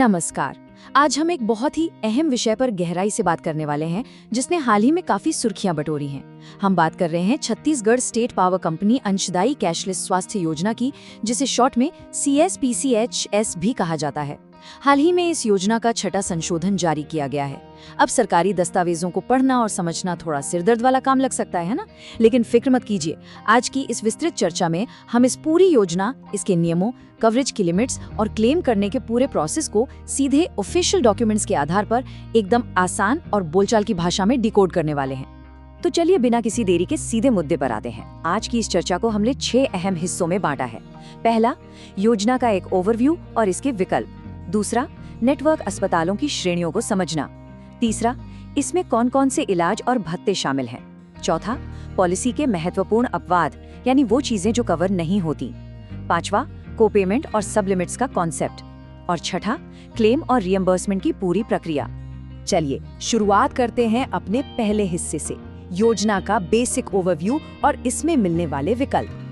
नमस्कार। आज हम एक बहुत ही अहम विषय पर गहराई से बात करने वाले हैं, जिसने हाल ही में काफी सुर्खियां बटोरी हैं। हम बात कर रहे हैं छत्तीसगढ़ स्टेट पावर कंपनी अंशदायी कैशलेस स्वास्थ्य योजना की, जिसे शॉर्ट में CSPCHS भी कहा जाता है। हाल ही में इस योजना का छठा संशोधन जारी किया गया है। अब सरकारी दस्तावेजों को पढ़ना और समझना थोड़ा सिरदर्द वाला काम लग सकता है ना? लेकिन फिक्र मत कीजिए, आज की इस विस्तृत चर्चा में हम इस पूरी योजना, इसके नियमों, कवरेज की लिमिट्स और क्लेम करने के पूरे प्रोसेस को सीधे ऑफिशियल डॉक्यूमेंट्स के आधार पर एकदम आसान और बोलचाल की भाषा में डिकोड करने वाले हैं। तो चलिए बिना किसी देरी के सीधे मुद्दे पर आते हैं। आज की इस चर्चा को हमने 6 अहम हिस्सों में बांटा है। पहला, योजना का एक ओवरव्यू और इसके विकल्प। दूसरा, नेटवर्क अस्पतालों की श्रेणियों को समझना। तीसरा, इसमें कौन कौन से इलाज और भत्ते शामिल हैं। चौथा, पॉलिसी के महत्वपूर्ण अपवाद, यानी वो चीजें जो कवर नहीं होती। पांचवा, कोपेमेंट और सब लिमिट्स का कॉन्सेप्ट। और छठा, क्लेम और रियम्बर्समेंट की पूरी प्रक्रिया। चलिए शुरुआत करते हैं अपने पहले हिस्से से, योजना का बेसिक ओवरव्यू और इसमें मिलने वाले विकल्प।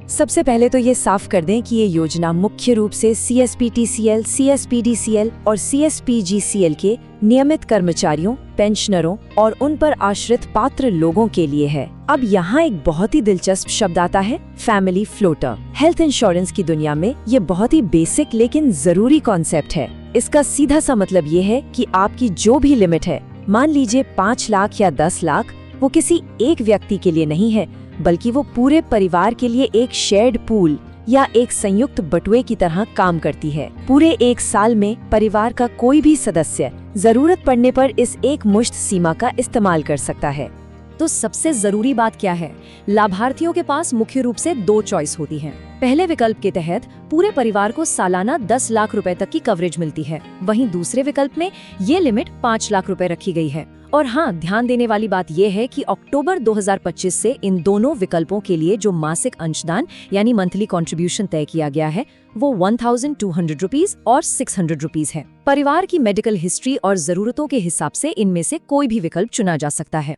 सबसे पहले तो ये साफ कर दें कि ये योजना मुख्य रूप से CSPTCL, CSPDCL और CSPGCL के नियमित कर्मचारियों, पेंशनरों और उन पर आश्रित पात्र लोगों के लिए है। अब यहाँ एक बहुत ही दिलचस्प शब्द आता है, फैमिली फ्लोटर। हेल्थ इंश्योरेंस की दुनिया में ये बहुत ही बेसिक लेकिन जरूरी कॉन्सेप्ट है। इसका सीधा सा मतलब ये है कि आपकी जो भी लिमिट है, मान लीजिए 5 लाख या 10 लाख, वो किसी एक व्यक्ति के लिए नहीं है, बल्कि वो पूरे परिवार के लिए एक शेयर्ड पूल या एक संयुक्त बटुए की तरह काम करती है। पूरे 1 साल में परिवार का कोई भी सदस्य जरूरत पड़ने पर इस एक मुश्त सीमा का इस्तेमाल कर सकता है। तो सबसे जरूरी बात क्या है? लाभार्थियों के पास मुख्य रूप से 2 चॉइस होती हैं। पहले विकल्प के तहत पूरे परिवार को सालाना 10 लाख रुपए तक की कवरेज मिलती है। वहीं दूसरे विकल्प में ये लिमिट 5 लाख रुपए रखी गई है। और हाँ, ध्यान देने वाली बात यह है कि अक्टूबर 2025 से इन दोनों विकल्पों के लिए जो मासिक अंशदान यानी मंथली कंट्रीब्यूशन तय किया गया है, वो 1200 रुपीज और 600 रुपीज है। परिवार की मेडिकल हिस्ट्री और जरूरतों के हिसाब से इनमें से कोई भी विकल्प चुना जा सकता है।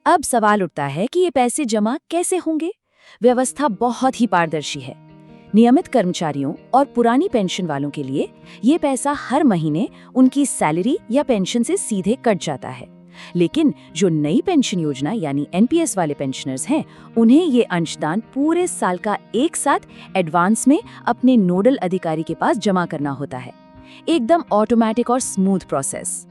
अब सवाल उठता है कि ये पैसे जमा कैसे होंगे? व्यवस्था बहुत ही पारदर्शी है। नियमित कर्मचारियों और पुरानी पेंशन वालों के लिए ये पैसा हर महीने उनकी सैलरी या पेंशन से सीधे कट जाता है। लेकिन जो नई पेंशन योजना यानी NPS वाले पेंशनर्स हैं, उन्हें ये अंशदान पूरे साल का एक साथ एडवांस में अपने नोडल अधिकारी के पास जमा करना होता है। एकदम ऑटोमेटिक और स्मूथ प्रोसेस।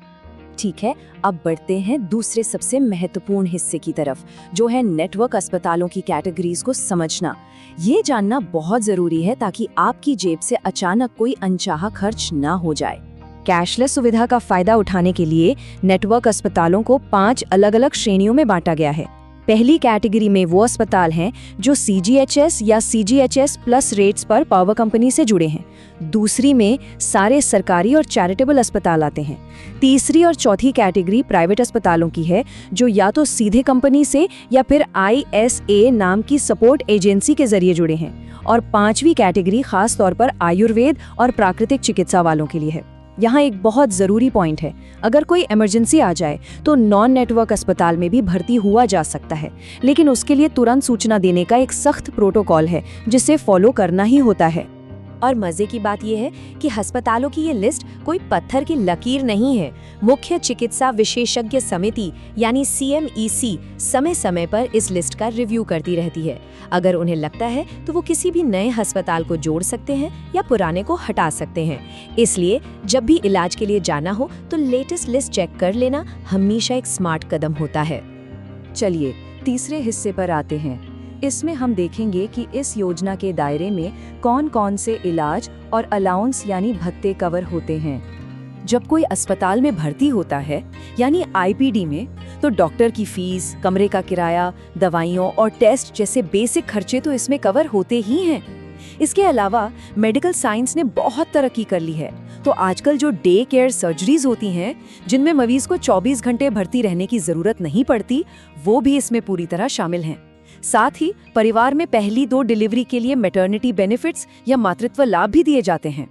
ठीक है, अब बढ़ते हैं दूसरे सबसे महत्वपूर्ण हिस्से की तरफ, जो है नेटवर्क अस्पतालों की कैटेगरीज को समझना। ये जानना बहुत जरूरी है ताकि आपकी जेब से अचानक कोई अनचाहा खर्च ना हो जाए। कैशलेस सुविधा का फायदा उठाने के लिए नेटवर्क अस्पतालों को 5 अलग-अलग श्रेणियों में बांटा गया है। पहली कैटेगरी में वो अस्पताल हैं जो CGHS या CGHS प्लस रेट्स पर पावर कंपनी से जुड़े हैं। दूसरी में सारे सरकारी और चैरिटेबल अस्पताल आते हैं। तीसरी और चौथी कैटेगरी प्राइवेट अस्पतालों की है, जो या तो सीधे कंपनी से या फिर ISA नाम की सपोर्ट एजेंसी के जरिए जुड़े हैं। और 5वीं कैटेगरी खास तौर पर आयुर्वेद और प्राकृतिक चिकित्सा वालों के लिए है। यहाँ एक बहुत जरूरी पॉइंट है, अगर कोई इमरजेंसी आ जाए तो नॉन नेटवर्क अस्पताल में भी भर्ती हुआ जा सकता है, लेकिन उसके लिए तुरंत सूचना देने का एक सख्त प्रोटोकॉल है, जिसे फॉलो करना ही होता है। और मजे की बात यह है कि अस्पतालों की ये लिस्ट कोई पत्थर की लकीर नहीं है। मुख्य चिकित्सा विशेषज्ञ समिति यानी CMEC समय समय पर इस लिस्ट का रिव्यू करती रहती है। अगर उन्हें लगता है तो वो किसी भी नए अस्पताल को जोड़ सकते हैं या पुराने को हटा सकते हैं। इसलिए जब भी इलाज के लिए जाना हो तो लेटेस्ट लिस्ट चेक कर लेना हमेशा एक स्मार्ट कदम होता है। चलिए तीसरे हिस्से पर आते हैं। इसमें हम देखेंगे कि इस योजना के दायरे में कौन कौन से इलाज और अलाउंस यानी भत्ते कवर होते हैं। जब कोई अस्पताल में भर्ती होता है यानी IPD में, तो डॉक्टर की फीस, कमरे का किराया, दवाइयों और टेस्ट जैसे बेसिक खर्चे तो इसमें कवर होते ही हैं। इसके अलावा मेडिकल साइंस ने बहुत तरक्की कर ली है, तो आजकल जो डे केयर सर्जरीज होती हैं, जिनमें मरीज को 24 घंटे भर्ती रहने की जरूरत नहीं पड़ती, वो भी इसमें पूरी तरह शामिल हैं। साथ ही परिवार में पहली 2 डिलीवरी के लिए मैटरनिटी बेनिफिट्स या मातृत्व लाभ भी दिए जाते हैं।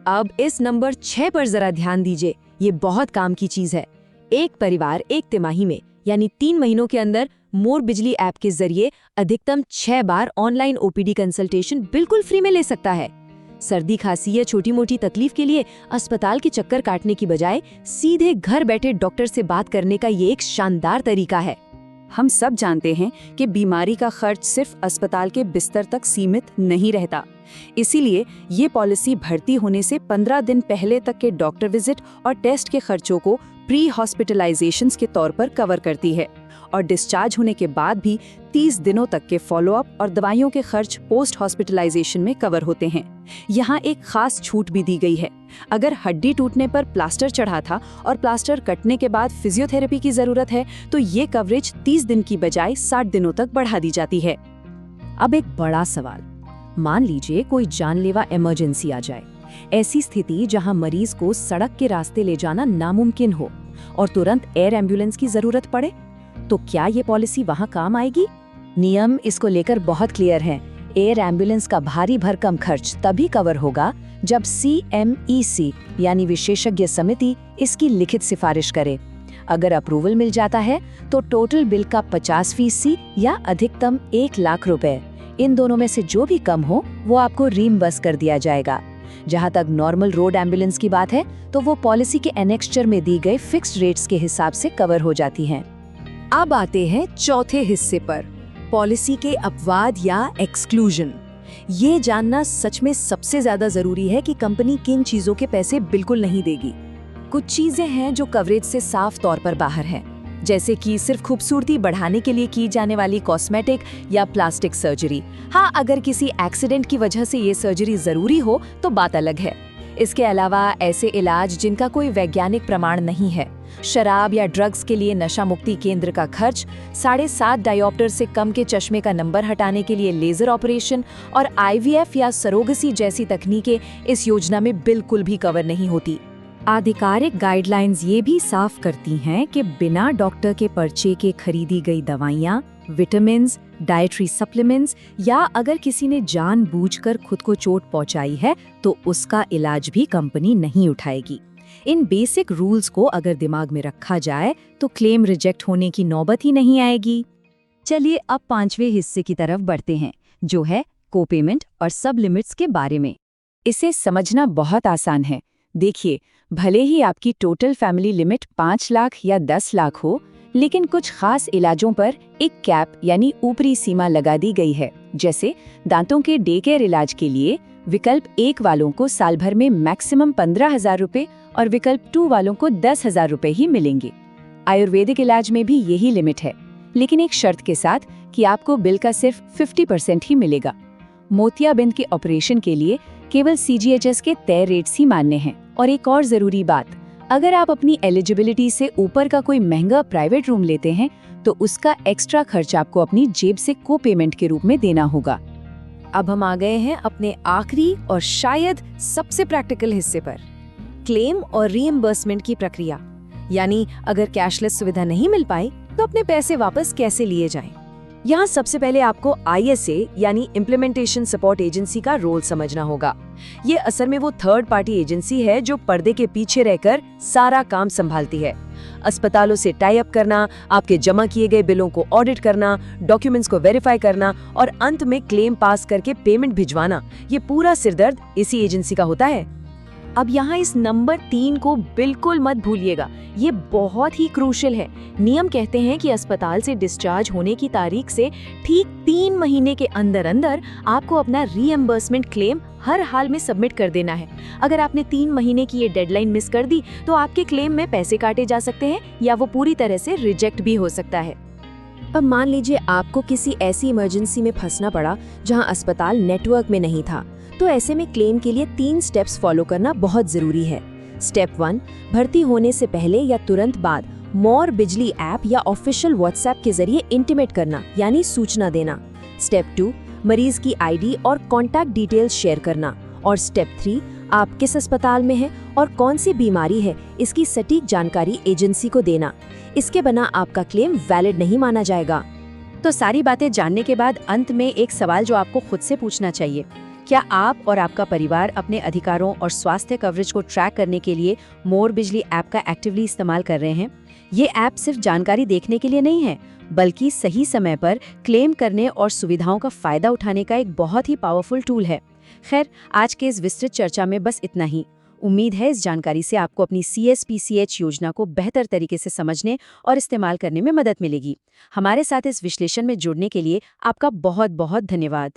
अब इस नंबर 6 पर जरा ध्यान दीजिए, ये बहुत काम की चीज है। एक परिवार एक तिमाही में यानी 3 महीनों के अंदर मोर बिजली ऐप के जरिए अधिकतम 6 बार ऑनलाइन OPD कंसल्टेशन बिल्कुल फ्री में ले सकता है। सर्दी खांसी या छोटी मोटी तकलीफ के लिए अस्पताल के चक्कर काटने की बजाय सीधे घर बैठे डॉक्टर से बात करने का ये एक शानदार तरीका है। हम सब जानते हैं कि बीमारी का खर्च सिर्फ अस्पताल के बिस्तर तक सीमित नहीं रहता। इसीलिए ये पॉलिसी भर्ती होने से 15 दिन पहले तक के डॉक्टर विजिट और टेस्ट के खर्चों को प्री हॉस्पिटलाइजेशंस के तौर पर कवर करती है और डिस्चार्ज होने के बाद भी 30 दिनों तक के फॉलोअप और दवाइयों के खर्च पोस्ट हॉस्पिटलाइजेशन में कवर होते हैं। यहाँ एक खास छूट भी दी गई है। अगर हड्डी टूटने पर प्लास्टर चढ़ा था और प्लास्टर कटने के बाद फिजियोथेरेपी की जरूरत है तो ये कवरेज 30 दिन की बजाय 60 दिनों तक बढ़ा दी जाती है। अब एक बड़ा सवाल, मान लीजिए कोई जानलेवा इमरजेंसी आ जाए, ऐसी स्थिति जहां मरीज को सड़क के रास्ते ले जाना नामुमकिन हो और तुरंत एयर एम्बुलेंस की जरूरत पड़े, तो क्या ये पॉलिसी वहां काम आएगी? नियम इसको लेकर बहुत क्लियर हैं। एयर एम्बुलेंस का भारी भरकम खर्च तभी कवर होगा जब CMEC यानी विशेषज्ञ समिति इसकी लिखित सिफारिश करे। अगर अप्रूवल मिल जाता है तो टोटल बिल का 50% या अधिकतम 1 लाख रुपए, इन दोनों में से जो भी कम हो वो आपको रीइंबर्स कर दिया जाएगा। जहां तक नॉर्मल रोड एम्बुलेंस की बात है तो वो पॉलिसी के एनेक्स्चर में दी गई फिक्स्ड रेट्स के हिसाब से कवर हो जाती हैं। अब आते हैं चौथे हिस्से पर, पॉलिसी के अपवाद या एक्सक्लूजन। ये जानना सच में सबसे ज्यादा जरूरी है कि कंपनी किन चीजों के पैसे बिल्कुल नहीं देगी। कुछ चीजें हैं जो कवरेज से साफ तौर पर बाहर हैं, जैसे कि सिर्फ खूबसूरती बढ़ाने के लिए की जाने वाली कॉस्मेटिक या प्लास्टिक सर्जरी। हाँ, अगर किसी एक्सीडेंट की वजह से ये सर्जरी जरूरी हो तो बात अलग है। इसके अलावा ऐसे इलाज जिनका कोई वैज्ञानिक प्रमाण नहीं है, शराब या ड्रग्स के लिए नशा मुक्ति केंद्र का खर्च, 7.5 डायोप्टर से कम के चश्मे का नंबर हटाने के लिए लेजर ऑपरेशन और IVF या सरोगसी जैसी तकनीकें इस योजना में बिल्कुल भी कवर नहीं होती। आधिकारिक गाइडलाइंस ये भी साफ करती हैं कि बिना डॉक्टर के पर्चे के खरीदी गई दवाइयाँ, विटामिन्स, डाइटरी सप्लीमेंट्स या अगर किसी ने जानबूझकर खुद को चोट पहुंचाई है तो उसका इलाज भी कंपनी नहीं उठाएगी। इन बेसिक रूल्स को अगर दिमाग में रखा जाए तो क्लेम रिजेक्ट होने की नौबत ही नहीं आएगी। चलिए अब 5वें हिस्से की तरफ बढ़ते हैं, जो है कोपेमेंट और सब लिमिट्स के बारे में। इसे समझना बहुत आसान है। देखिए, भले ही आपकी टोटल फैमिली लिमिट 5 लाख या 10 लाख हो, लेकिन कुछ खास इलाजों पर एक कैप यानी ऊपरी सीमा लगा दी गई है। जैसे दांतों के डे केयर इलाज के लिए विकल्प 1 वालों को साल भर में मैक्सिमम 15,000 रुपए और विकल्प 2 वालों को 10,000 रुपए ही मिलेंगे। आयुर्वेदिक इलाज में भी यही लिमिट है, लेकिन एक शर्त के साथ कि आपको बिल का सिर्फ 50% ही मिलेगा। मोतियाबिंद के ऑपरेशन के लिए केवल CGHS के तय रेट्स ही मान्य हैं। और एक और जरूरी बात, अगर आप अपनी एलिजिबिलिटी से ऊपर का कोई महंगा प्राइवेट रूम लेते हैं तो उसका एक्स्ट्रा खर्च आपको अपनी जेब से को पेमेंट के रूप में देना होगा। अब हम आ गए हैं अपने आखिरी और शायद सबसे प्रैक्टिकल हिस्से पर, क्लेम और रीइंबर्समेंट की प्रक्रिया। यानी अगर कैशलेस सुविधा नहीं मिल पाई तो अपने पैसे वापस कैसे लिए जाएं। यहाँ सबसे पहले आपको ISA यानी इम्प्लीमेंटेशन सपोर्ट एजेंसी का रोल समझना होगा। ये असल में वो थर्ड पार्टी एजेंसी है जो पर्दे के पीछे रहकर सारा काम संभालती है। अस्पतालों से टाई अप करना, आपके जमा किए गए बिलों को ऑडिट करना, डॉक्यूमेंट्स को वेरीफाई करना और अंत में क्लेम पास करके पेमेंट भिजवाना, ये पूरा सिरदर्द इसी एजेंसी का होता है। अब यहाँ इस नंबर 3 को बिल्कुल मत भूलिएगा, ये बहुत ही क्रूशियल है। नियम कहते हैं कि अस्पताल से डिस्चार्ज होने की तारीख से ठीक 3 महीने के अंदर अंदर आपको अपना रीइंबर्समेंट क्लेम हर हाल में सबमिट कर देना है। अगर आपने 3 महीने की ये डेडलाइन मिस कर दी तो आपके क्लेम में पैसे काटे जा सकते हैं या वो पूरी तरह से रिजेक्ट भी हो सकता है। अब मान लीजिए आपको किसी ऐसी इमरजेंसी में फंसना पड़ा जहां अस्पताल नेटवर्क में नहीं था, तो ऐसे में क्लेम के लिए 3 स्टेप्स फॉलो करना बहुत जरूरी है। स्टेप 1, भर्ती होने से पहले या तुरंत बाद मोर बिजली ऐप या ऑफिशियल व्हाट्सएप के जरिए इंटीमेट करना यानी सूचना देना। स्टेप 2, मरीज की ID और कॉन्टैक्ट डिटेल्स शेयर करना। और स्टेप 3, आप किस अस्पताल में हैं और कौन सी बीमारी है इसकी सटीक जानकारी एजेंसी को देना। इसके बिना आपका क्लेम वैलिड नहीं माना जाएगा। तो सारी बातें जानने के बाद अंत में एक सवाल जो आपको खुद से पूछना चाहिए, क्या आप और आपका परिवार अपने अधिकारों और स्वास्थ्य कवरेज को ट्रैक करने के लिए मोर बिजली ऐप का एक्टिवली इस्तेमाल कर रहे हैं? ये ऐप सिर्फ जानकारी देखने के लिए नहीं है, बल्कि सही समय पर क्लेम करने और सुविधाओं का फायदा उठाने का एक बहुत ही पावरफुल टूल है। खैर, आज के इस विस्तृत चर्चा में बस इतना ही। उम्मीद है इस जानकारी से आपको अपनी CSPCH योजना को बेहतर तरीके से समझने और इस्तेमाल करने में मदद मिलेगी। हमारे साथ इस विश्लेषण में जुड़ने के लिए आपका बहुत बहुत धन्यवाद।